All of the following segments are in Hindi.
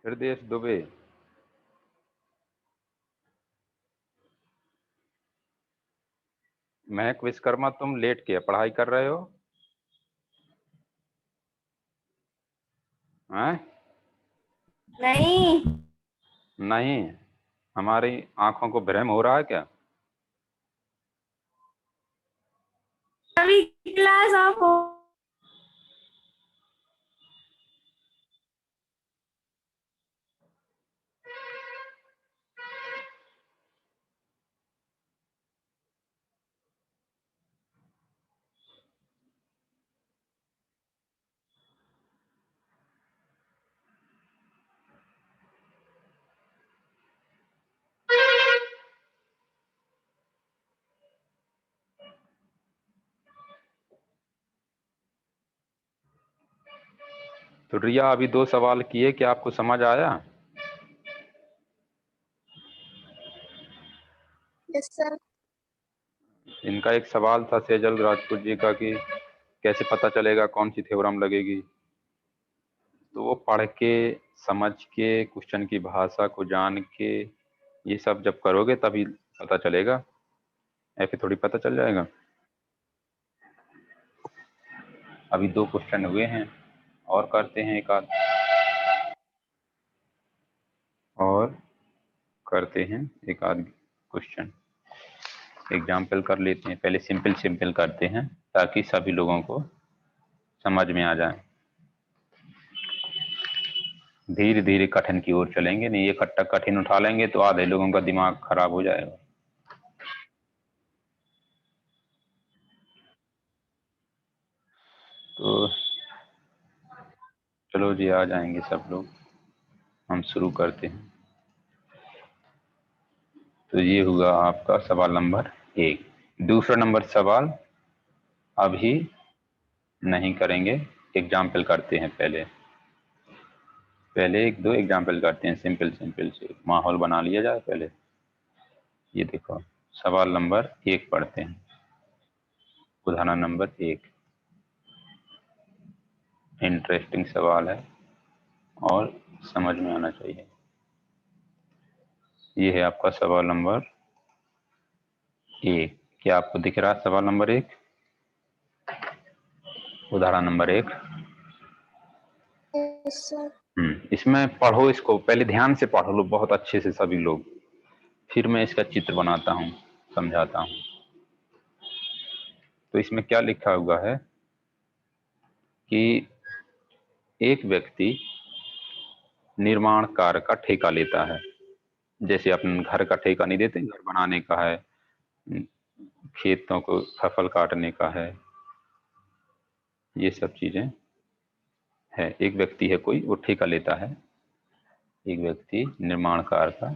हृदय दुबे। महक विश्वकर्मा, तुम लेट के पढ़ाई कर रहे हो? हैं? नहीं। नहीं? हमारी आंखों को भ्रम हो रहा है क्या? अभी क्लास ऑफ हो। तो रिया, अभी 2 सवाल किए, क्या आपको समझ आया? Yes sir. इनका एक सवाल था सेजल राजपूत जी का कि कैसे पता चलेगा कौन सी थ्योरम लगेगी। तो वो पढ़ के, समझ के, क्वेश्चन की भाषा को जान के, ये सब जब करोगे तभी पता चलेगा, ऐसे थोड़ी पता चल जाएगा। अभी 2 क्वेश्चन हुए हैं, और करते हैं एक आध, और करते हैं एक आध क्वेश्चन, एग्जाम्पल कर लेते हैं। पहले सिंपल सिंपल करते हैं ताकि सभी लोगों को समझ में आ जाए। धीरे धीरे कठिन की ओर चलेंगे, नहीं एक खट्टा कठिन उठा लेंगे तो आधे लोगों का दिमाग खराब हो जाएगा। तो चलो जी, आ जाएंगे सब लोग, हम शुरू करते हैं। तो ये हुआ आपका सवाल नंबर 1। दूसरा नंबर सवाल अभी नहीं करेंगे, एग्जाम्पल करते हैं। पहले पहले 1-2 एग्जाम्पल करते हैं, सिंपल सिंपल से माहौल बना लिया जाए पहले। ये देखो, सवाल नंबर 1 पढ़ते हैं। उदाहरण नंबर 1, इंटरेस्टिंग सवाल है और समझ में आना चाहिए। ये है आपका सवाल नंबर 1। क्या आपको दिख रहा है सवाल नंबर 1? उदाहरण नंबर 1। Yes sir. इसमें पढ़ो, इसको पहले ध्यान से पढ़ लो बहुत अच्छे से सभी लोग, फिर मैं इसका चित्र बनाता हूँ, समझाता हूँ। तो इसमें क्या लिखा हुआ है कि एक व्यक्ति निर्माण कार्य का ठेका लेता है। जैसे अपने घर का ठेका नहीं देते, घर बनाने का है, खेतों को फसल काटने का है, ये सब चीजें है। एक व्यक्ति है कोई, वो ठेका लेता है। एक व्यक्ति निर्माण कार्य का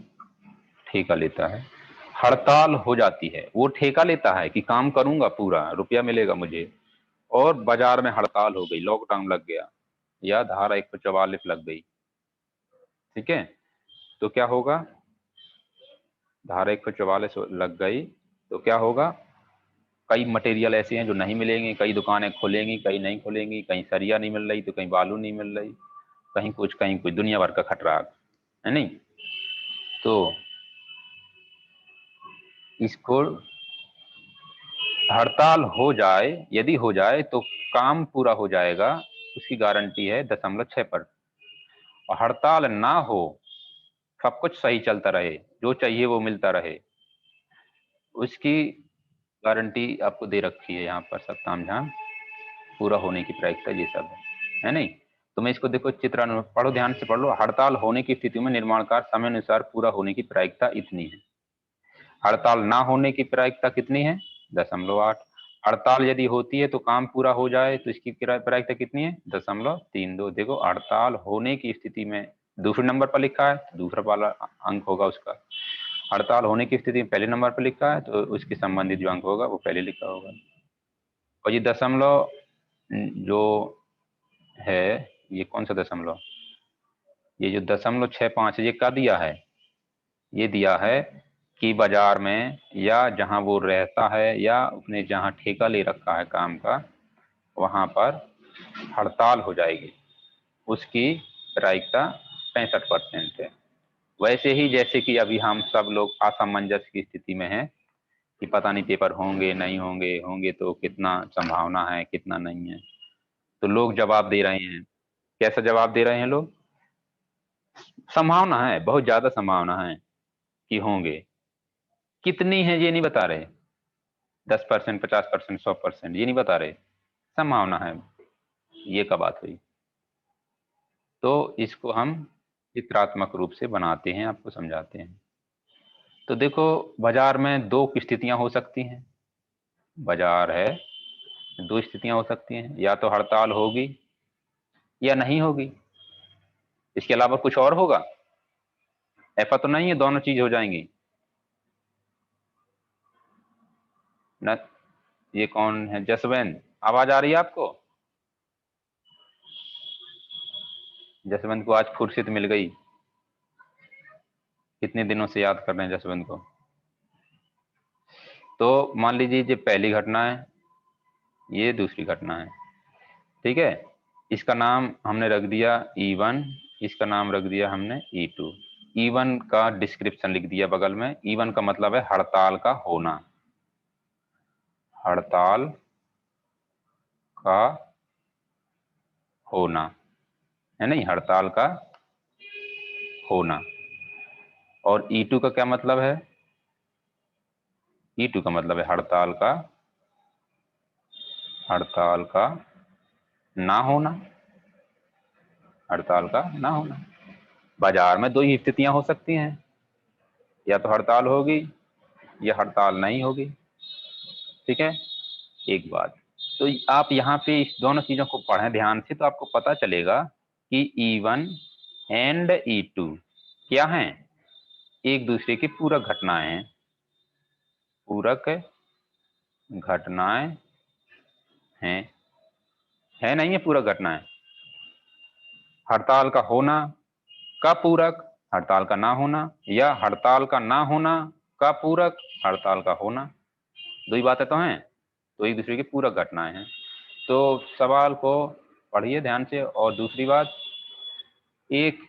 ठेका लेता है, हड़ताल हो जाती है। वो ठेका लेता है कि काम करूंगा, पूरा रुपया मिलेगा मुझे, और बाजार में हड़ताल हो गई, लॉकडाउन लग गया, या धारा 144 लग गई। ठीक है, तो क्या होगा? धारा 144 लग गई तो क्या होगा? कई मटेरियल ऐसे हैं जो नहीं मिलेंगे, कई दुकानें खुलेंगी, कई नहीं खुलेंगी, कहीं सरिया नहीं मिल रही तो कहीं बालू नहीं मिल रही, कहीं कुछ कहीं कुछ, दुनिया भर का खतरा है नहीं। तो इसको हड़ताल हो जाए, यदि हो जाए तो काम पूरा हो जाएगा, उसकी गारंटी है 0.6%। और हड़ताल ना हो, सब कुछ सही चलता रहे, जो चाहिए वो मिलता रहे, उसकी गारंटी आपको दे रखी है यहाँ पर, सब तामझाम पूरा होने की प्रायिकता, ये सब है नहीं। तो मैं इसको देखो, चित्र पढ़ो, ध्यान से पढ़ लो। हड़ताल होने की स्थिति में निर्माण कार्य समय अनुसार पूरा होने की प्रायिकता इतनी है। हड़ताल ना होने की प्रायिकता कितनी है? 0.8। हड़ताल यदि होती है तो काम पूरा हो जाए तो इसकी प्रायिकता कितनी है? 0.32। देखो, हड़ताल होने की स्थिति में दूसरे नंबर पर लिखा है, दूसरा वाला अंक होगा उसका। हड़ताल होने की स्थिति में पहले नंबर पर लिखा है तो उसके संबंधित जो अंक होगा वो पहले लिखा होगा। और ये दशमलव जो है, ये कौन सा दशमलव? ये जो 0.65 ये क्या दिया है? ये दिया है कि बाजार में या जहां वो रहता है या उसने जहां ठेका ले रखा है काम का, वहां पर हड़ताल हो जाएगी, उसकी प्रायिकता 65% है। वैसे ही जैसे कि अभी हम सब लोग असमंजस की स्थिति में हैं कि पता नहीं पेपर होंगे नहीं होंगे, होंगे तो कितना संभावना है कितना नहीं है, तो लोग जवाब दे रहे हैं। कैसा जवाब दे रहे हैं लोग? संभावना है, बहुत ज्यादा संभावना है कि होंगे। कितनी है ये नहीं बता रहे, 10%, 50%, 100%, ये नहीं बता रहे, संभावना है। ये का बात हुई। तो इसको हम चित्रात्मक रूप से बनाते हैं, आपको समझाते हैं। तो देखो, बाजार में दो स्थितियां हो सकती हैं। बाजार है, दो स्थितियां हो सकती हैं, या तो हड़ताल होगी या नहीं होगी। इसके अलावा कुछ और होगा? ऐसा तो नहीं है दोनों चीज हो जाएंगी न। ये कौन है? जसवंत, आवाज आ रही है आपको? जसवंत को आज फुर्सत मिल गई, कितने दिनों से याद कर रहे हैं जसवंत को। तो मान लीजिए ये पहली घटना है, ये दूसरी घटना है, ठीक है। इसका नाम हमने रख दिया E1, इसका नाम रख दिया हमने E2। E1 का डिस्क्रिप्शन लिख दिया बगल में। E1 का मतलब है हड़ताल का होना, हड़ताल का होना है, नहीं, हड़ताल का होना। और E2 का क्या मतलब है? E2 का मतलब है हड़ताल का ना होना, हड़ताल का ना होना। बाजार में दो ही स्थितियां हो सकती हैं, या तो हड़ताल होगी या हड़ताल नहीं होगी, ठीक है। एक बात, तो आप यहाँ पे इस दोनों चीजों को पढ़ें ध्यान से, तो आपको पता चलेगा कि E1 एंड E2 क्या हैं? एक दूसरे की पूरक घटनाएं हैं, पूरक घटनाएं हैं, है नहीं है पूरक घटनाएं। हड़ताल का होना का पूरक हड़ताल का ना होना, या हड़ताल का ना होना का पूरक हड़ताल का होना, दो ही बातें तो हैं, तो एक दूसरे की पूरक घटनाएं हैं। तो सवाल को पढ़िए ध्यान से। और दूसरी बात, एक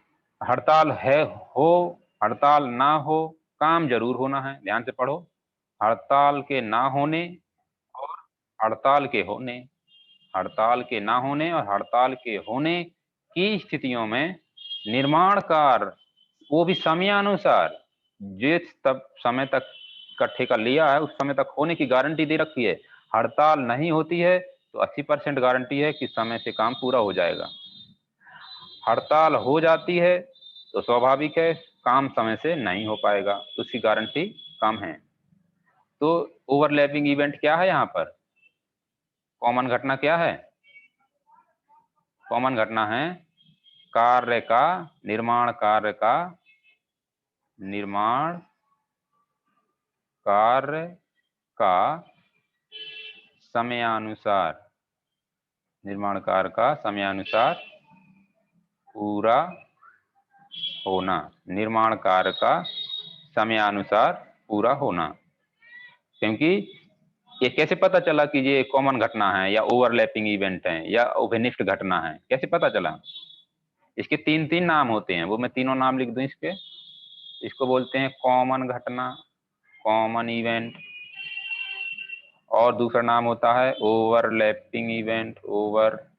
हड़ताल है, हो हड़ताल ना हो, काम जरूर होना है, ध्यान से पढ़ो। हड़ताल के ना होने और हड़ताल के होने, हड़ताल के ना होने और हड़ताल के होने की स्थितियों में निर्माण कार्य, वो भी समयानुसार, जिस तब समय तक का ठेका लिया है उस समय तक होने की गारंटी दे रखी है। हड़ताल नहीं होती है तो 80% गारंटी है कि समय से काम पूरा हो जाएगा। हड़ताल हो जाती है तो स्वाभाविक है काम समय से नहीं हो पाएगा, उसकी गारंटी कम है। तो ओवरलैपिंग इवेंट क्या है यहाँ पर? कॉमन घटना क्या है? कॉमन घटना है कार्य का निर्माण, निर्माण कार्य का समयानुसार, निर्माण कार्य का समयानुसार पूरा होना, निर्माण कार्य का समयानुसार पूरा होना। क्योंकि ये कैसे पता चला कि ये कॉमन घटना है या ओवरलैपिंग इवेंट है या ओवरनिफ्ट घटना है? कैसे पता चला? इसके तीन तीन नाम होते हैं, वो मैं तीनों नाम लिख दूं इसके। इसको बोलते हैं कॉमन घटना, कॉमन इवेंट, और दूसरा नाम होता है ओवरलैपिंग इवेंट, ओवरलैपिंग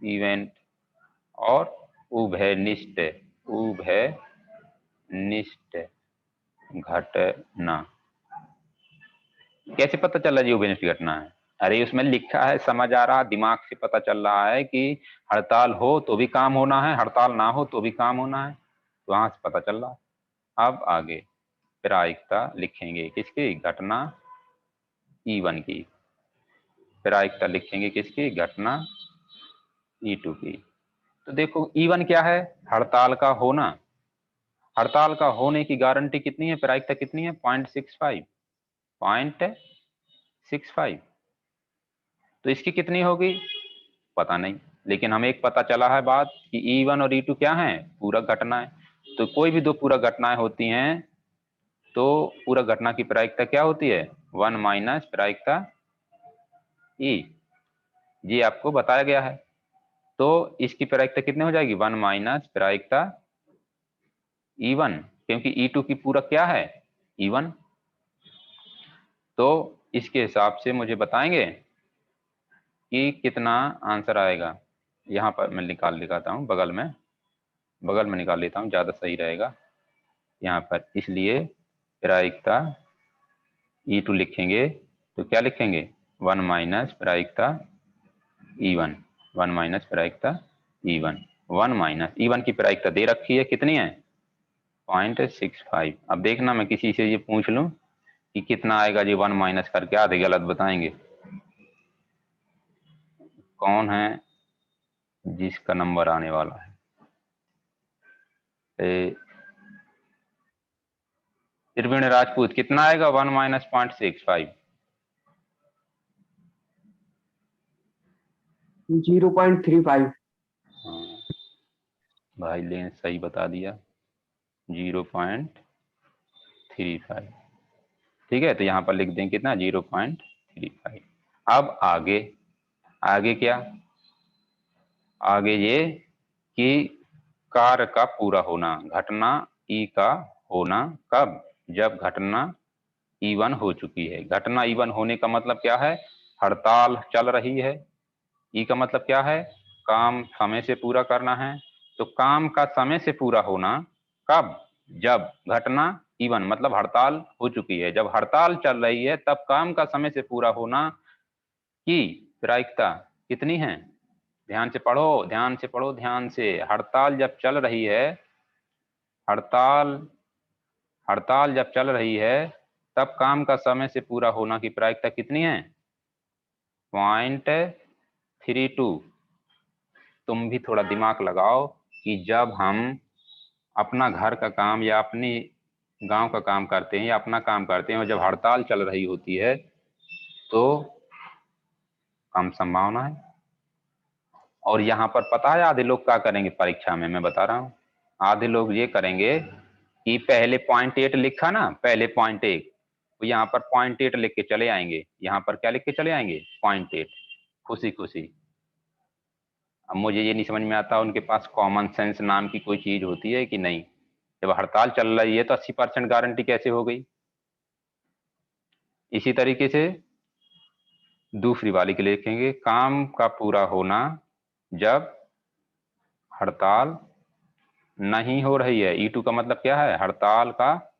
इवेंट, और उभयनिष्ठ, उभयनिष्ठ घटना। कैसे पता चला जी उभयनिष्ठ घटना है? अरे उसमें लिखा है, समझ आ रहा, दिमाग से पता चल रहा है कि हड़ताल हो तो भी काम होना है, हड़ताल ना हो तो भी काम होना है, तो वहां से पता चल रहा है। अब आगे प्रायिकता लिखेंगे किसकी? घटना E1 की। प्रायिकता लिखेंगे किसकी? घटना E2 की। तो देखो E1 क्या है? हड़ताल का होना। हड़ताल का होने की गारंटी कितनी है? प्रायिकता कितनी है? 0.65, 0.65। तो इसकी कितनी होगी? पता नहीं, लेकिन हमें एक पता चला है बात कि E1 और E2 क्या है? पूरक घटनाएं। तो कोई भी दो पूरक घटनाएं होती हैं तो पूरक घटना की प्रायिकता क्या होती है? 1 माइनस प्रायिकता E। ये आपको बताया गया है। तो इसकी प्रायिकता कितने हो जाएगी, 1 माइनस प्रायिकता E1, क्योंकि E2 की पूरक क्या है, E1। तो इसके हिसाब से मुझे बताएंगे कि कितना आंसर आएगा। यहाँ पर मैं निकाल दिखाता हूँ, बगल में निकाल लेता हूँ, ज़्यादा सही रहेगा यहाँ पर। इसलिए प्रायिकता E2 लिखेंगे तो क्या लिखेंगे, 1 माइनस प्रायिकता E1, 1 माइनस प्रायिकता E1, 1 माइनस E1 की प्रायिकता दे रखी है, कितनी है, 0.65। अब देखना मैं किसी से ये पूछ लूं कि कितना आएगा जी 1 माइनस करके, आधे गलत बताएंगे। कौन है जिसका नंबर आने वाला है, प्रवीण राजपूत, कितना आएगा 1 माइनस 0.65? 0.35। हाँ, भाई ने सही बता दिया, 0.35। ठीक है, तो यहाँ पर लिख दें कितना, 0.35। अब आगे क्या, आगे ये कि कार्य का पूरा होना, घटना ई का होना कब, जब घटना E1 हो चुकी है। घटना E1 होने का मतलब क्या है, हड़ताल चल रही है। ई का मतलब क्या है, काम समय से पूरा करना है। तो काम का समय से पूरा होना कब, जब घटना E1 मतलब हड़ताल हो चुकी है। जब हड़ताल चल रही है तब काम का समय से पूरा होना की प्रायिकता कितनी है, ध्यान से पढ़ो, ध्यान से पढ़ो, ध्यान से। हड़ताल जब चल रही है, हड़ताल जब चल रही है तब काम का समय से पूरा होना की प्रायिकता कितनी है, 0.32। तुम भी थोड़ा दिमाग लगाओ कि जब हम अपना घर का काम या अपनी गांव का काम करते हैं या अपना काम करते हैं और जब हड़ताल चल रही होती है तो कम संभावना है। और यहाँ पर पता है आधे लोग क्या करेंगे परीक्षा में, मैं बता रहा हूँ। आधे लोग ये करेंगे कि पहले 0.8 लिखा ना, पहले 0.1, तो यहाँ पर 0.8 लिख के चले आएंगे। यहाँ पर क्या लिख के चले आएंगे, 0.8, खुशी खुशी। अब मुझे ये नहीं समझ में आता उनके पास कॉमन सेंस नाम की कोई चीज होती है कि नहीं। जब हड़ताल चल रही है तो 80% गारंटी कैसे हो गई। इसी तरीके से दूसरी वाली के लिखेंगे, काम का पूरा होना जब हड़ताल नहीं हो रही है। E2 का मतलब क्या है, हड़ताल का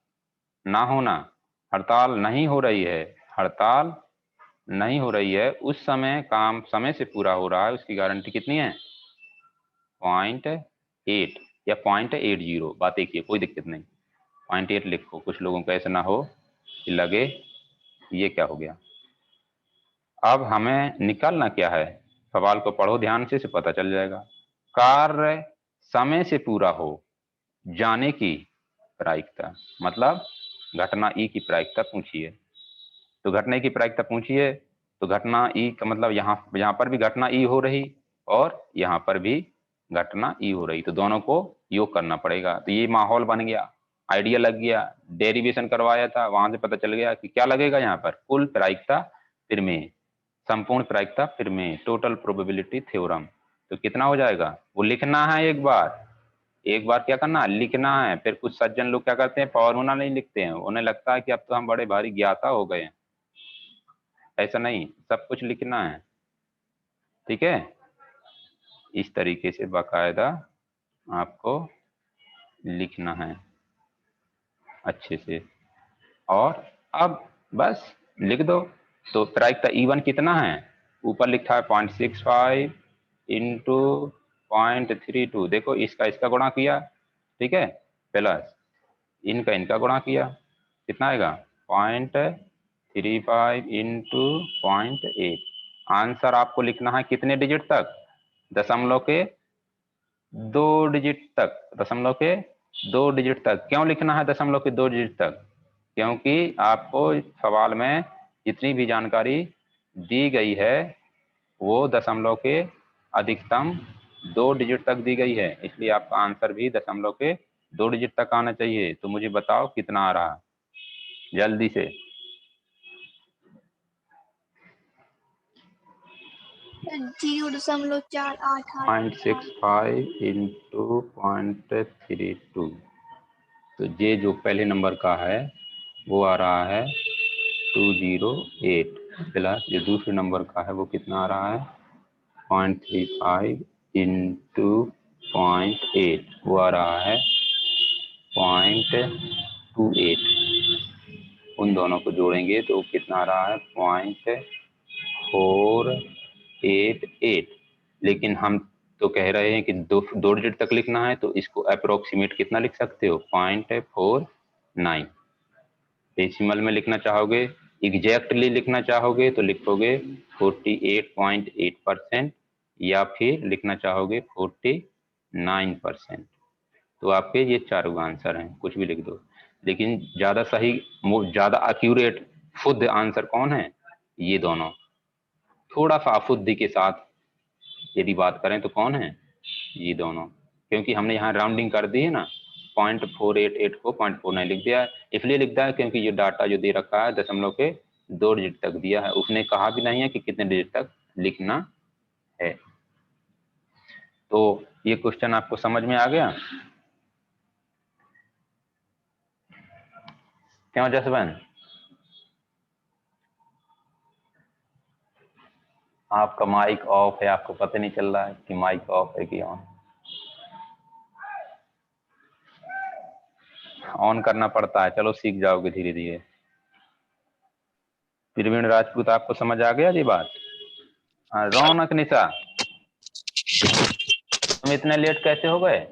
ना होना। हड़ताल नहीं हो रही है, हड़ताल नहीं हो रही है, उस समय काम समय से पूरा हो रहा है, उसकी गारंटी कितनी है, 0.8 या 0.80। बात एक ही, कोई दिक्कत नहीं, 0.8 लिखो। कुछ लोगों को ऐसा ना हो कि लगे ये क्या हो गया। अब हमें निकालना क्या है, सवाल को पढ़ो ध्यान से पता चल जाएगा। कार्य समय से पूरा हो जाने की प्रायिकता, मतलब घटना ई की प्रायिकता पूछी है। तो घटना की प्रायिकता पूछी है तो घटना ई का मतलब यहाँ पर भी घटना ई हो रही और यहाँ पर भी घटना ई हो रही, तो दोनों को योग करना पड़ेगा। तो ये माहौल बन गया, आइडिया लग गया। डेरिवेशन करवाया था, वहां से पता चल गया कि क्या लगेगा यहाँ पर, कुल प्रायिकता फिर में, संपूर्ण प्रायिकता फिर में, टोटल प्रोबेबिलिटी थ्योरम। तो कितना हो जाएगा वो लिखना है, एक बार क्या करना है, लिखना है। फिर कुछ सज्जन लोग क्या करते हैं, फॉर्मूला नहीं लिखते हैं, उन्हें लगता है कि अब तो हम बड़े भारी ज्ञाता हो गए हैं। ऐसा नहीं, सब कुछ लिखना है, ठीक है। इस तरीके से बाकायदा आपको लिखना है अच्छे से। और अब बस लिख दो। तो प्रायिकता E1 कितना है, ऊपर लिखा है 0.65 इंटू 0.32। देखो इसका गुणा किया, ठीक है, प्लस इनका गुणा किया, कितना आएगा 0.35 इंटू 0.8। आंसर आपको लिखना है कितने डिजिट तक, दशमलव के 2 डिजिट तक, दशमलव के 2 डिजिट तक। क्यों लिखना है दशमलव के 2 डिजिट तक, क्योंकि आपको सवाल में जितनी भी जानकारी दी गई है वो दशमलव के अधिकतम 2 डिजिट तक दी गई है, इसलिए आपका आंसर भी दशमलव के 2 डिजिट तक आना चाहिए। तो मुझे बताओ कितना आ रहा, जल्दी से। 0.48 0.65 इंटू 0.32। तो ये जो पहले नंबर का है वो आ रहा है 208 प्लस जो दूसरे नंबर का है वो कितना आ रहा है 0.35 इंटू 0.8 वो आ रहा है 0.28। उन दोनों को जोड़ेंगे तो कितना आ रहा है 0.488। लेकिन हम तो कह रहे हैं कि दो डिजिट तक लिखना है, तो इसको अप्रोक्सीमेट कितना लिख सकते हो 0.49। डेसिमल में लिखना चाहोगे, एग्जैक्टली लिखना चाहोगे तो लिखोगे 48.8% या फिर लिखना चाहोगे 49%। तो आपके ये चारों आंसर हैं, कुछ भी लिख दो। लेकिन ज्यादा सही, ज्यादा एक्यूरेट शुद्ध आंसर कौन है? ये दोनों। थोड़ा सा अशुद्धि के साथ यदि बात करें तो कौन है? ये दोनों, क्योंकि हमने यहाँ राउंडिंग कर दी है ना, 0.488 को 0.49 लिख दिया है। इसलिए लिखता है क्योंकि ये डाटा जो दे रखा है दशमलव के 2 डिजिट तक दिया है, उसने कहा भी नहीं है कि कितने डिजिट तक लिखना है। तो ये क्वेश्चन आपको समझ में आ गया? क्यों जसवंत, आपका माइक ऑफ है, आपको पता नहीं चल रहा है कि माइक ऑफ है कि ऑन करना पड़ता है। चलो सीख जाओगे धीरे धीरे। प्रवीण राजपूत, आपको समझ आ गया ये बात? रौनक निशा, तुम इतने लेट कैसे हो गए?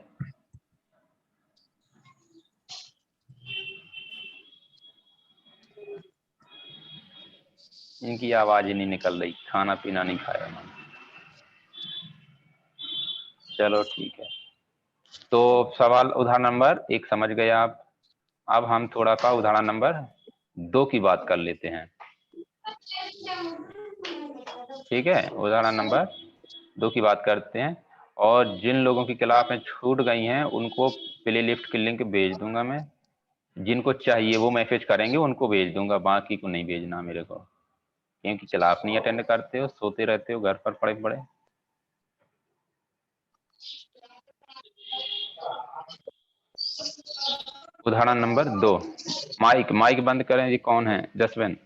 इनकी आवाज ही नहीं निकल रही, खाना पीना नहीं खाया उन्होंने। चलो ठीक है, तो सवाल उदाहरण नंबर 1 समझ गए आप। अब हम थोड़ा सा उदाहरण नंबर 2 की बात कर लेते हैं। ठीक है, उदाहरण नंबर 2 की बात करते हैं। और जिन लोगों की क्लासें छूट गई हैं उनको प्ले लिस्ट की लिंक भेज दूंगा मैं। जिनको चाहिए वो मैसेज करेंगे, उनको भेज दूंगा, बाकी को नहीं भेजना मेरे को, क्योंकि क्लास नहीं अटेंड करते हो, सोते रहते हो घर पर पड़े पड़े। उदाहरण नंबर 2, माइक बंद करें जी, कौन है? जसवंत।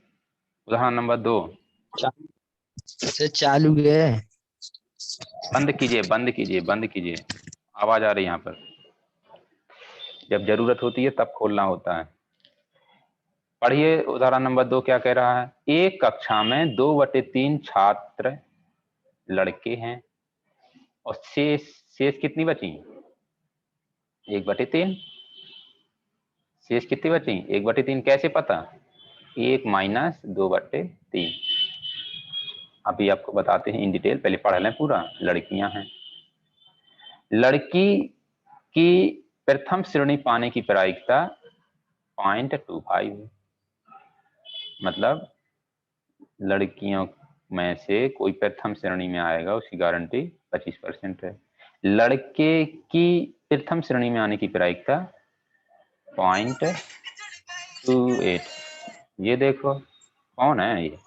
उदाहरण नंबर 2 चालू है। बंद कीजिए, बंद कीजिए, बंद कीजिए, आवाज आ रही है यहाँ पर। जब जरूरत होती है तब खोलना होता है। पढ़िए उदाहरण नंबर 2 क्या कह रहा है। एक कक्षा में 2/3 छात्र लड़के हैं और शेष कितनी बची? 1/3। शेष कितनी बची? 1/3। कैसे पता? 1 माइनस 2/3। अभी आपको बताते हैं इन डिटेल, पहले पढ़ लें पूरा। लड़कियां हैं, लड़की की प्रथम श्रेणी पाने की प्रायिकता 0.25 है। मतलब लड़कियों में से कोई प्रथम श्रेणी में आएगा उसकी गारंटी 25% है। लड़के की प्रथम श्रेणी में आने की प्रायिकता 0.28। ये देखो कौन है ये?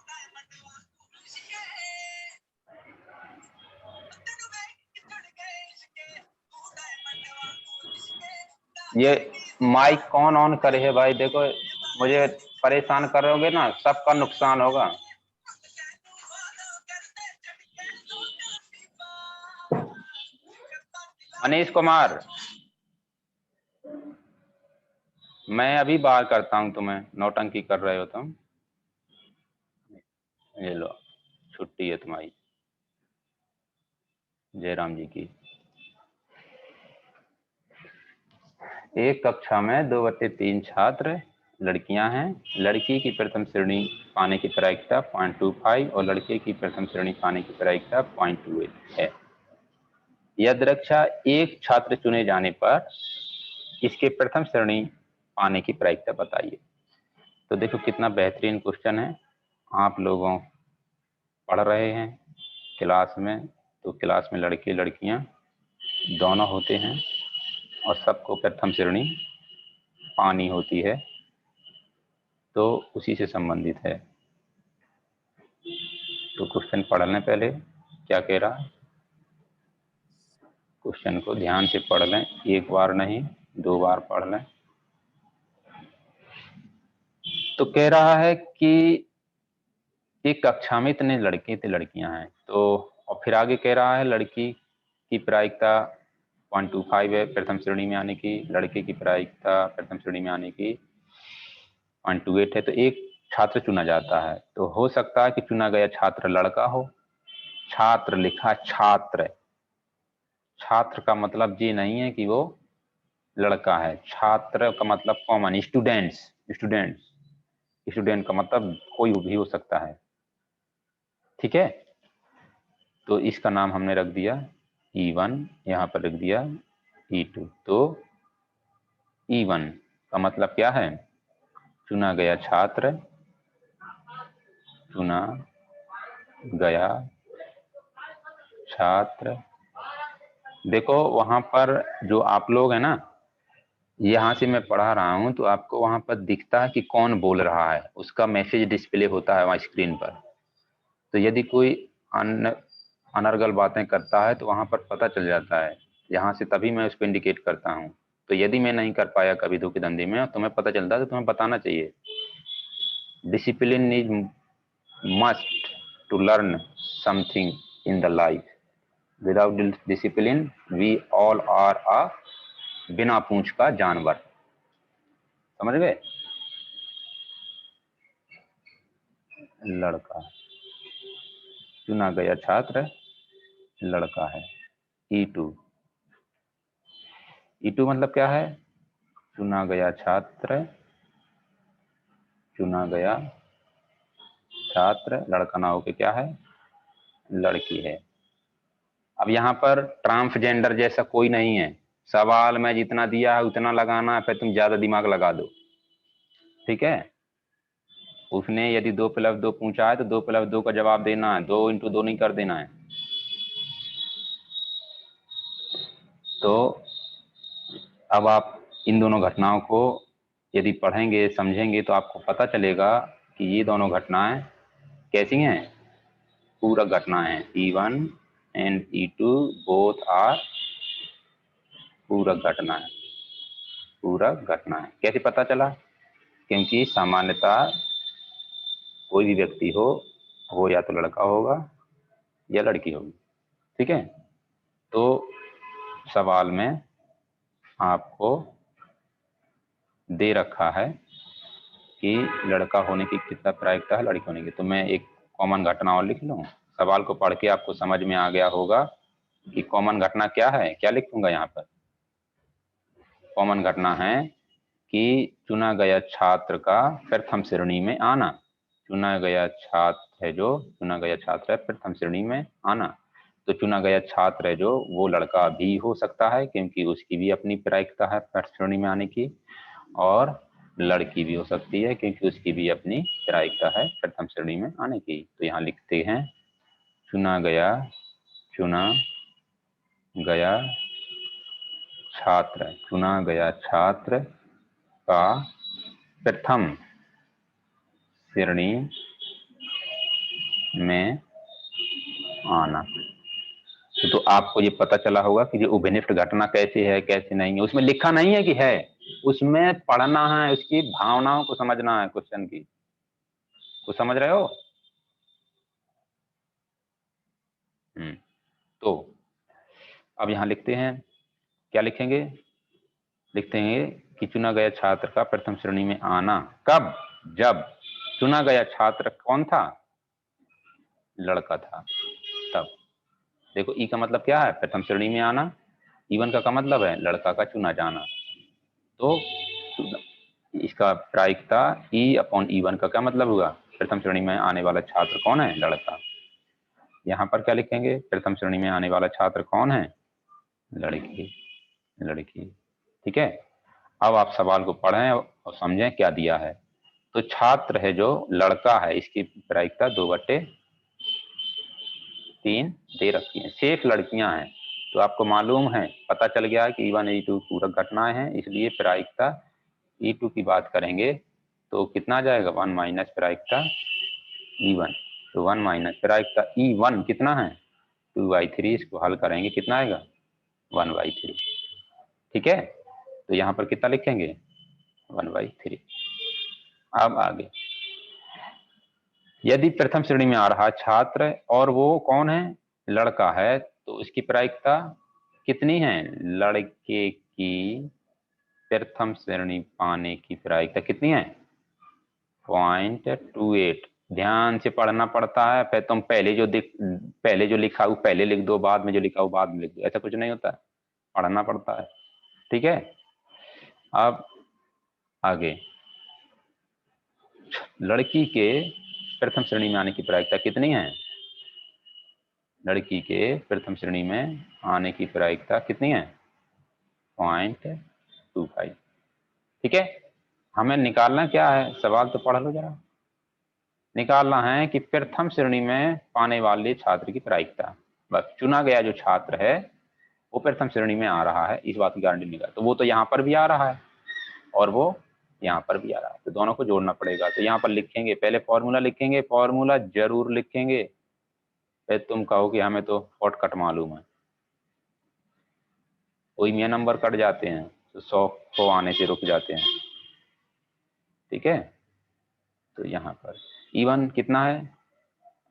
ये माइक कौन ऑन करे है भाई? देखो मुझे परेशान करोगे ना, सबका नुकसान होगा। मनीष कुमार, मैं अभी बाहर करता हूं तुम्हें, नौटंकी कर रहे हो तुम। ये लो, छुट्टी है तुम्हारी जयराम जी की। एक कक्षा में 2/3 छात्र लड़कियां हैं। लड़की की प्रथम श्रेणी पाने की प्रायिकता 0.25 और लड़के की प्रथम श्रेणी पाने की प्रायिकता 0.28 है। यद्रक्षा एक छात्र चुने जाने पर इसके प्रथम श्रेणी पाने की प्रायिकता बताइए। तो देखो कितना बेहतरीन क्वेश्चन है। आप लोगों पढ़ रहे हैं क्लास में, तो क्लास में लड़के लड़कियां दोनों होते हैं और सबको प्रथम श्रेणी पानी होती है, तो उसी से संबंधित है। तो क्वेश्चन पढ़ लें पहले क्या कह रहा है, क्वेश्चन को ध्यान से पढ़ लें, एक बार नहीं 2 बार पढ़ लें। तो कह रहा है कि एक कक्षा में इतने लड़के थे लड़कियां हैं, तो और फिर आगे कह रहा है लड़की की प्रायिकता 125 है प्रथम श्रेणी में आने की, लड़के की प्रायिकता प्रथम श्रेणी में आने की 128 है। तो एक छात्र चुना जाता है, तो हो सकता है कि चुना गया छात्र लड़का हो। छात्र लिखा, छात्र, छात्र का मतलब ये नहीं है कि वो लड़का है। छात्र का मतलब कॉमन, स्टूडेंट्स, स्टूडेंट्स, स्टूडेंट का मतलब कोई भी हो सकता है। ठीक है, तो इसका नाम हमने रख दिया E1, यहाँ पर रख दिया E2। तो E1 का मतलब क्या है, चुना गया छात्र, चुना गया छात्र। देखो वहां पर जो आप लोग हैं ना, यहाँ से मैं पढ़ा रहा हूं तो आपको वहां पर दिखता है कि कौन बोल रहा है, उसका मैसेज डिस्प्ले होता है वहां स्क्रीन पर। तो यदि कोई अनर्गल बातें करता है तो वहां पर पता चल जाता है, यहाँ से तभी मैं उसको इंडिकेट करता हूँ। तो यदि मैं नहीं कर पाया कभी धोखेधंधे में, तुम्हें पता चलता है तो तुम्हें बताना चाहिए। Discipline is must to learn something in the life, without discipline we all are a बिना पूंछ का जानवर। समझ गए? लड़का, चुना गया छात्र लड़का है। E2, E2 मतलब क्या है, चुना गया छात्र, चुना गया छात्र लड़का ना होके क्या है, लड़की है। अब यहाँ पर ट्रांसजेंडर जैसा कोई नहीं है, सवाल में जितना दिया है उतना लगाना है, फिर तुम ज्यादा दिमाग लगा दो। ठीक है, उसने यदि 2+2 पूछा है तो 2+2 का जवाब देना है, 2 × 2 नहीं कर देना है। तो अब आप इन दोनों घटनाओं को यदि पढ़ेंगे समझेंगे तो आपको पता चलेगा कि ये दोनों घटनाएं कैसी हैं, पूरक घटना है। E1 and E2 both are पूरक घटना है, पूरक घटना है। कैसे पता चला, क्योंकि सामान्यतः कोई भी व्यक्ति हो, वो या तो लड़का होगा या लड़की होगी। ठीक है, तो सवाल में आपको दे रखा है कि लड़का होने की कितना प्रायिकता है, लड़की होने की। तो मैं एक कॉमन घटना और लिख लूँ, सवाल को पढ़ के आपको समझ में आ गया होगा कि कॉमन घटना क्या है। क्या लिखूंगा यहाँ पर, कॉमन घटना है कि चुना गया छात्र का प्रथम श्रेणी में आना। चुना गया छात्र है जो, चुना गया छात्र है प्रथम श्रेणी में आना। तो चुना गया छात्र है जो, वो लड़का भी हो सकता है क्योंकि उसकी भी अपनी प्रायिकता है प्रथम श्रेणी में आने की, और लड़की भी हो सकती है क्योंकि उसकी भी अपनी प्रायिकता है प्रथम श्रेणी में आने की। तो यहाँ लिखते हैं चुना गया छात्र, चुना गया छात्र का प्रथम श्रेणी में आना। तो आपको ये पता चला होगा कि जो उभयनिष्ठ घटना कैसे है कैसे नहीं है। उसमें लिखा नहीं है कि है, उसमें पढ़ना है, उसकी भावनाओं को समझना है, क्वेश्चन की को समझ रहे हो। तो अब यहाँ लिखते हैं, क्या लिखेंगे, लिखते हैं कि चुना गया छात्र का प्रथम श्रेणी में आना कब, जब चुना गया छात्र कौन था, लड़का था, तब। देखो ई का मतलब क्या है, प्रथम श्रेणी में आना। E1 का मतलब है लड़का का चुना जाना। तो इसका प्रायिकता E/E1 का क्या मतलब हुआ, प्रथम श्रेणी में आने वाला छात्र कौन है, लड़का। यहाँ पर क्या लिखेंगे, प्रथम श्रेणी में आने वाला छात्र कौन है, लड़की, लड़की। ठीक है, अब आप सवाल को पढ़ें और समझें क्या दिया है। तो छात्र है जो लड़का है, इसकी प्रायिकता 2/3 दे रखी है, शेष लड़कियां हैं। तो आपको मालूम है, पता चल गया है कि E1 E2 पूरक घटनाएं हैं, इसलिए प्रायिकता E2 की बात करेंगे तो कितना आ जाएगा, 1 माइनस प्रायिकता E1। तो 1 माइनस प्रायिकता E1 कितना है, 2/3, इसको हल करेंगे कितना आएगा 1/3। ठीक है, तो यहाँ पर कितना लिखेंगे 1/3। अब आगे, यदि प्रथम श्रेणी में आ रहा छात्र और वो कौन है, लड़का है, तो इसकी प्रायिकता कितनी है, लड़के की प्रथम श्रेणी पाने की प्रायिकता कितनी है 0.28। ध्यान से पढ़ना पड़ता है, फिर तुम पहले जो लिखा वो पहले लिख दो, बाद में जो लिखा वो बाद में लिख दो, ऐसा कुछ नहीं होता है, पढ़ना पड़ता है। ठीक है, अब आगे, लड़की के प्रथम श्रेणी में आने की प्रायिकता कितनी है, लड़की के प्रथम श्रेणी में आने की प्रायिकता कितनी है 0.25। ठीक है, हमें निकालना क्या है, सवाल तो पढ़ लो जरा। निकालना है कि प्रथम श्रेणी में पाने वाले छात्र की प्रायिकता, बस चुना गया जो छात्र है वो प्रथम श्रेणी में आ रहा है, इस बात की गारंटी निकाल, तो वो तो यहाँ पर भी आ रहा है और वो यहाँ पर भी आ रहा है, तो दोनों को जोड़ना पड़ेगा। तो यहाँ पर लिखेंगे, पहले फॉर्मूला लिखेंगे, फॉर्मूला जरूर लिखेंगे, फिर तुम कहो कि हमें तो शॉर्टकट मालूम है, कोई में नंबर कट जाते हैं तो 100 को आने से रुक जाते हैं। ठीक है, तो यहाँ पर E1 कितना है,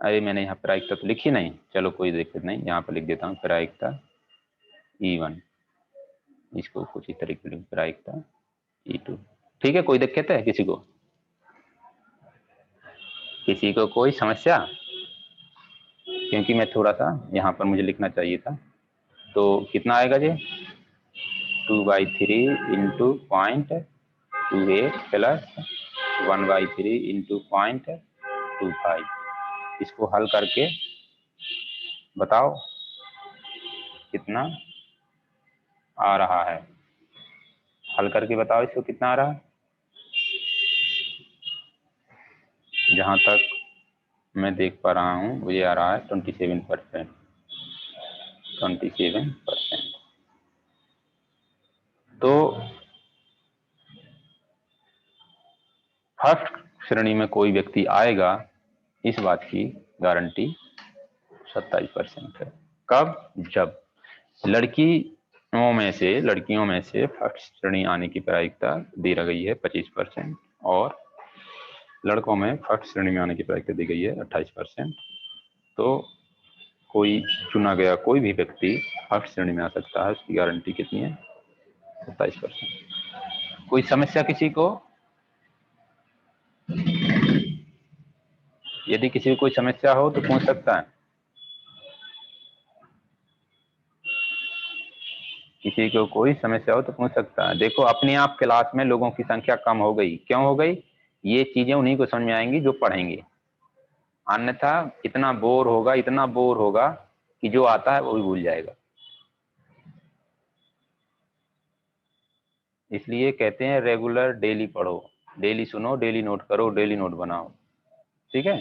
अरे मैंने यहाँ प्रायिकता तो लिखी नहीं, चलो कोई दिक्कत नहीं, यहाँ पर लिख देता हूँ प्रायिकता E1, इसको कुछ इस तरीके से प्रायिकता E2। ठीक है, कोई दिक्कत है किसी को, किसी को कोई समस्या, क्योंकि मैं थोड़ा सा यहाँ पर मुझे लिखना चाहिए था, तो कितना आएगा जी 2/3 इंटू 0.28 प्लस 1/3 इंटू 0.25, इसको हल करके बताओ कितना आ रहा है, हल करके बताओ इसको कितना आ रहा है। जहां तक मैं देख पा रहा हूं वो ये आ रहा है 27%। तो फर्स्ट श्रेणी में कोई व्यक्ति आएगा, इस बात की गारंटी 27% है। कब, जब लड़कियों में से फर्स्ट श्रेणी आने की प्रायिकता दी गई है 25% और लड़कों में फर्स्ट श्रेणी में आने की प्रायिकता दी गई है 28%। तो कोई चुना गया कोई भी व्यक्ति फर्स्ट श्रेणी में आ सकता है, उसकी गारंटी कितनी है 27%। कोई समस्या किसी को, यदि किसी को कोई समस्या हो तो पूछ सकता है, किसी को कोई समस्या हो तो पूछ सकता है। देखो अपने आप क्लास में लोगों की संख्या कम हो गई, क्यों हो गई, ये चीजें उन्हीं को समझ में आएंगी जो पढ़ेंगे, अन्यथा इतना बोर होगा कि जो आता है वो भी भूल जाएगा। इसलिए कहते हैं रेगुलर डेली पढ़ो, डेली सुनो, डेली नोट करो, डेली नोट बनाओ। ठीक है,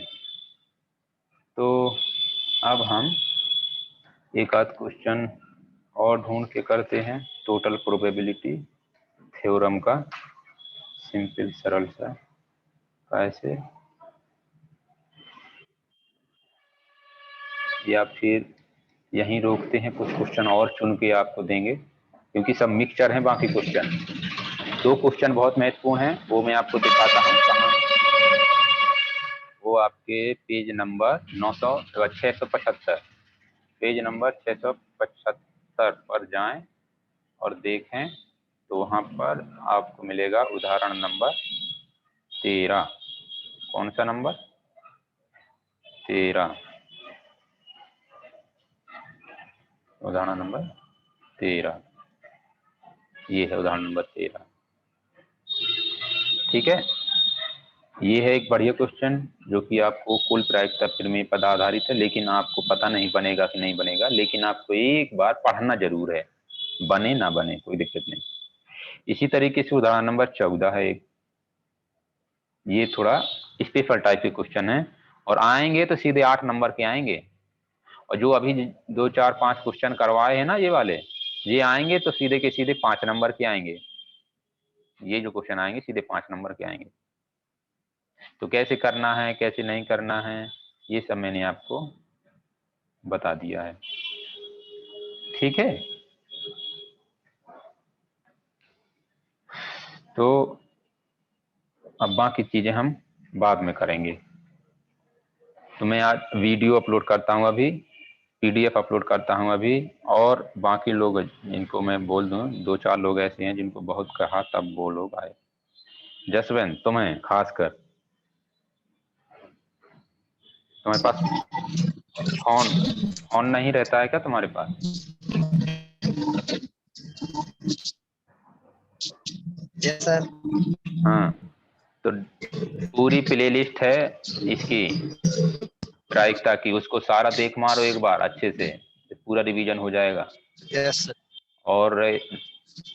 तो अब हम एक आध क्वेश्चन और ढूंढ के करते हैं, टोटल प्रोबेबिलिटी थ्योरम का, सिंपल सरल सा, कैसे, या फिर यहीं रोकते हैं, कुछ क्वेश्चन और चुन के आपको देंगे क्योंकि सब मिक्सचर हैं। बाकी क्वेश्चन, 2 क्वेश्चन बहुत महत्वपूर्ण हैं, वो मैं आपको दिखाता हूँ कहाँ, वो आपके पेज नंबर 675, पेज नंबर 675 पर जाएं और देखें, तो वहां पर आपको मिलेगा उदाहरण नंबर 13। कौन सा नंबर 13, उदाहरण नंबर 13, ये है उदाहरण नंबर 13। ठीक है, ये है एक बढ़िया क्वेश्चन जो कि आपको कुल प्रायिकता प्रमेय पद आधारित है, लेकिन आपको पता नहीं बनेगा कि नहीं बनेगा, लेकिन आपको एक बार पढ़ना जरूर है, बने ना बने कोई दिक्कत नहीं। इसी तरीके से उदाहरण नंबर 14 है एक, ये थोड़ा स्पेशल टाइप के क्वेश्चन है और आएंगे तो सीधे 8 नंबर के आएंगे, और जो अभी 2 4 5 क्वेश्चन करवाए हैं ना ये वाले, ये आएंगे तो सीधे के सीधे 5 नंबर के आएंगे, ये जो क्वेश्चन आएंगे सीधे 5 नंबर के आएंगे। तो कैसे करना है कैसे नहीं करना है ये सब मैंने आपको बता दिया है। ठीक है, तो अब बाकी चीजें हम बाद में करेंगे। तो मैं आज वीडियो अपलोड करता हूँ, अभी पीडीएफ अपलोड करता हूँ अभी, और बाकी लोग जिनको मैं बोल दूं, 2-4 लोग ऐसे हैं जिनको बहुत कहा तब वो लोग आए। जसवंत, तुम्हें खासकर, तुम्हारे पास फोन नहीं रहता है क्या तुम्हारे पास? Yes sir. हाँ, तो पूरी प्लेलिस्ट है इसकी प्रायिकता की, उसको सारा देख मारो एक बार अच्छे से, पूरा रिवीजन हो जाएगा। Yes sir. और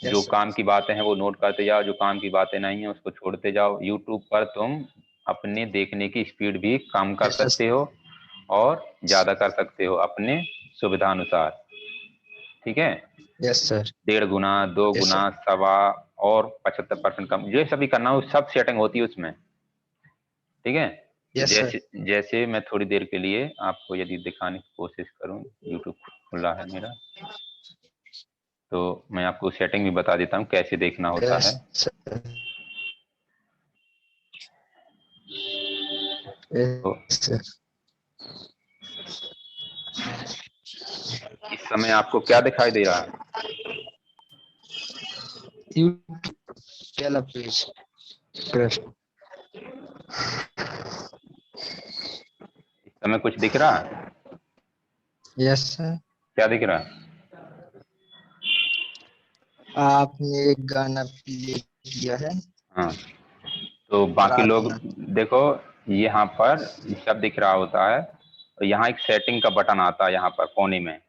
जो सर। काम की बातें हैं वो नोट करते जाओ, जो काम की बातें नहीं है उसको छोड़ते जाओ। यूट्यूब पर तुम अपने देखने की स्पीड भी कम कर Yes, sir. सकते हो और ज्यादा कर सकते हो अपने सुविधा अनुसार। ठीक है, यस सर। 1.5 गुना, 2 Yes, गुना, सवा और 75% कम, ये सभी करना हो, सब सेटिंग होती है उसमें। ठीक है, तो Yes, sir. जैसे मैं थोड़ी देर के लिए आपको यदि दिखाने की कोशिश करूं, यूट्यूब खुला है मेरा, तो मैं आपको सेटिंग भी बता देता हूं कैसे देखना होता है। Yes, sir. तो Yes, sir. इस समय आपको क्या दिखाई दे रहा है? You tell a please. Press. इस समय कुछ दिख रहा है? Yes, sir. क्या दिख रहा है? आपने एक गाना प्ले किया है। हाँ, तो बाकी लोग प्रार्थना। देखो, यहाँ पर सब दिख रहा होता है, और यहाँ एक सेटिंग का बटन आता है यहाँ पर कोने में,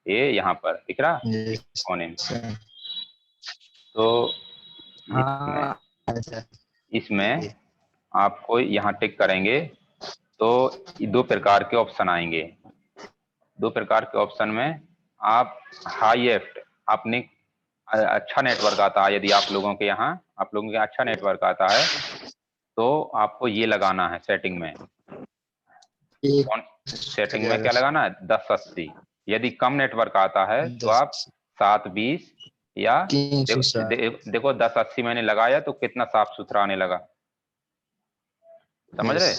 ये यहाँ पर दिख रहा Yes, कोने में। sir. तो हाँ sir. इसमें आपको यहाँ टिक करेंगे तो 2 प्रकार के ऑप्शन आएंगे। 2 प्रकार के ऑप्शन में आप हाईएस्ट, अपने अच्छा नेटवर्क आता है, यदि आप लोगों के यहाँ, आप लोगों के अच्छा नेटवर्क आता है तो आपको ये लगाना है सेटिंग में। एक कौन सेटिंग में क्या लगाना है? 1080। यदि कम नेटवर्क आता है तो आप 720, या 360। देखो 1080 मैंने लगाया तो कितना साफ सुथरा आने लगा, समझ रहे?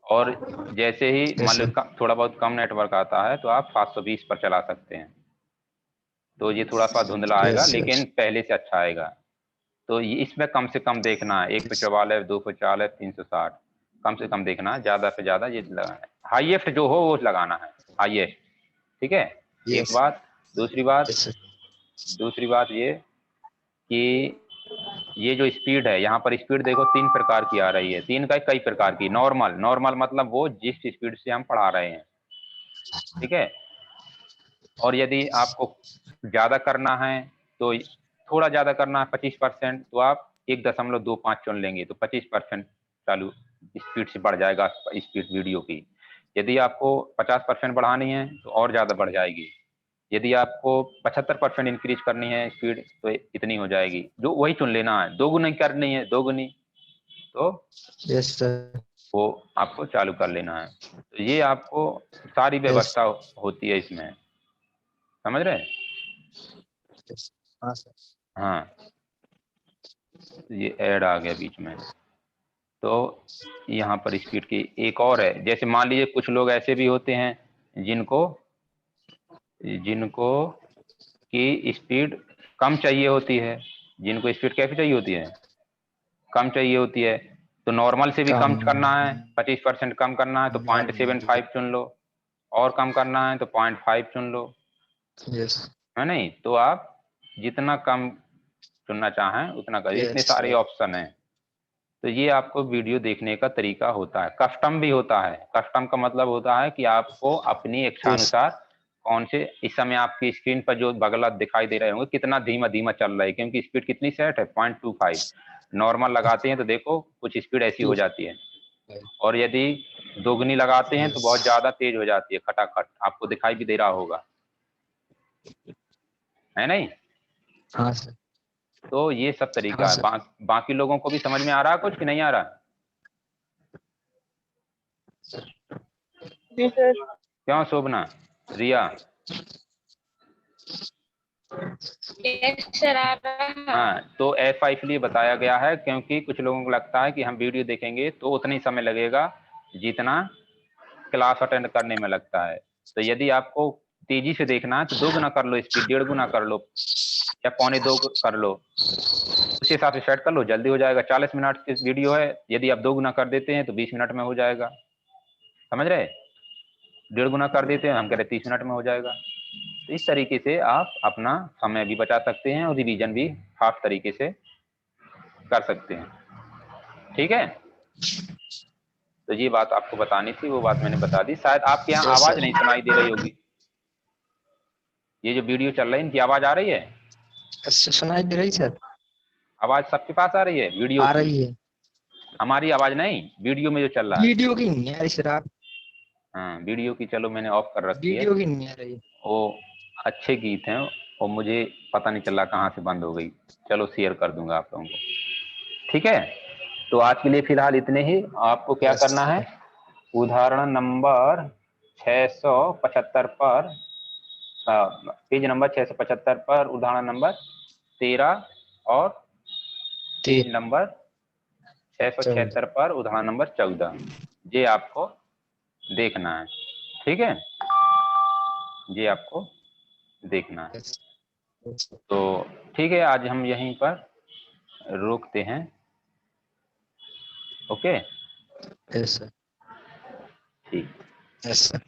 और जैसे ही मान लो थोड़ा बहुत कम नेटवर्क आता है तो आप 720 पर चला सकते हैं, तो ये थोड़ा सा धुंधला आएगा लेकिन पहले से अच्छा आएगा। तो इसमें कम से कम देखना है, 144, 240, 360, कम से कम देखना है, ज्यादा से ज्यादा ये लगाना है, हाईएस्ट जो हो वो लगाना है, हाईएस्ट। ठीक है, एक बात। दूसरी बात ये कि ये जो स्पीड है, यहाँ पर स्पीड देखो 3 प्रकार की आ रही है, 3 का कई प्रकार की। नॉर्मल मतलब वो जिस स्पीड से हम पढ़ा रहे हैं, ठीक है। और यदि आपको ज्यादा करना है तो थोड़ा ज्यादा करना है 25%, तो आप 1.25 चुन लेंगे तो 25% चालू स्पीड से बढ़ जाएगा स्पीड वीडियो की। यदि आपको 50% बढ़ानी है तो और ज्यादा बढ़ जाएगी। यदि आपको 75% इंक्रीज करनी है स्पीड तो इतनी हो जाएगी, जो वही चुन लेना है। 2 गुनी करनी है, 2 गुनी, तो यस सर। वो आपको चालू कर लेना है। तो ये आपको सारी व्यवस्था होती है इसमें, समझ रहे? हाँ सर। हाँ, ये ऐड आ गया बीच में। तो यहाँ पर स्पीड की एक और है, जैसे मान लीजिए कुछ लोग ऐसे भी होते हैं जिनको की स्पीड कम चाहिए होती है। जिनको स्पीड कैसे चाहिए होती है? कम चाहिए होती है, तो नॉर्मल से भी कम करना है, 25% कम करना है तो 0.75 चुन लो, और कम करना है तो 0.5 चुन लो, यस। है नहीं? तो आप जितना कम चुनना चाहें उतना करिए, इतने सारे ऑप्शन हैं। तो ये आपको वीडियो देखने का तरीका होता है। कस्टम भी होता है। कस्टम का मतलब होता है कि आपको अपनी इच्छा अनुसार कौन से, इस समय आपकी स्क्रीन पर जो बगला दिखाई दे रहे होंगे कितना धीमा धीमा चल रहा है, क्योंकि स्पीड कितनी सेट है? 0.25। नॉर्मल लगाते हैं तो देखो कुछ स्पीड ऐसी हो जाती है, और यदि दोगुनी लगाते हैं तो बहुत ज्यादा तेज हो जाती है, खटाखट आपको दिखाई भी दे रहा होगा, है नहीं? हाँ सर। तो ये सब तरीका है। बाकी लोगों को भी समझ में आ रहा है कुछ कि नहीं आ रहा? जी सर। क्यों शोभना, रिया? यस सर आ रहा है। हाँ, तो ऐसा इसलिए बताया गया है क्योंकि कुछ लोगों को लगता है कि हम वीडियो देखेंगे तो उतना ही समय लगेगा जितना क्लास अटेंड करने में लगता है। तो यदि आपको तेजी से देखना है तो 2 गुना कर लो स्पीड, 1.5 गुना कर लो या 1.25 कर लो, उस हिसाब से सेट कर लो, जल्दी हो जाएगा। 40 मिनट की वीडियो है, यदि आप 2 गुना कर देते हैं तो 20 मिनट में हो जाएगा, समझ रहे? 1.5 गुना कर देते हैं, हम कह रहे 30 मिनट में हो जाएगा। तो इस तरीके से आप अपना समय भी बचा सकते हैं और रिवीजन भी फास्ट तरीके से कर सकते हैं, ठीक है? तो ये बात आपको बतानी थी, वो बात मैंने बता दी। शायद आपके यहाँ Yes, आवाज sir. नहीं सुनाई दे रही होगी, ये जो वीडियो चल रही है इनकी आवाज आ रही है? सुनाई दे रही सर? आवाज सबके पास आ रही है वीडियो आ की? रही है। हमारी आवाज नहीं, वीडियो में जो चल रहा है। वीडियो की नहीं आ रही सर। आप हाँ, वीडियो की चलो मैंने ऑफ कर रखी है, वीडियो की नहीं आ रही। वो अच्छे गीत हैं और मुझे पता नहीं चला कहाँ से बंद हो गई। चलो शेयर कर दूंगा आप लोगों को, ठीक है? तो आज के लिए फिलहाल इतने ही। आपको क्या Yes, करना है, sir. उदाहरण नंबर 675 पर, पेज नंबर 675 पर उदाहरण नंबर 13 और पेज नंबर 676 पर उदाहरण नंबर 14, ये आपको देखना है, ठीक है? ये आपको देखना है। Yes, yes, sir. तो ठीक है, आज हम यहीं पर रोकते हैं, ओके? Yes, sir. ठीक। Yes, sir.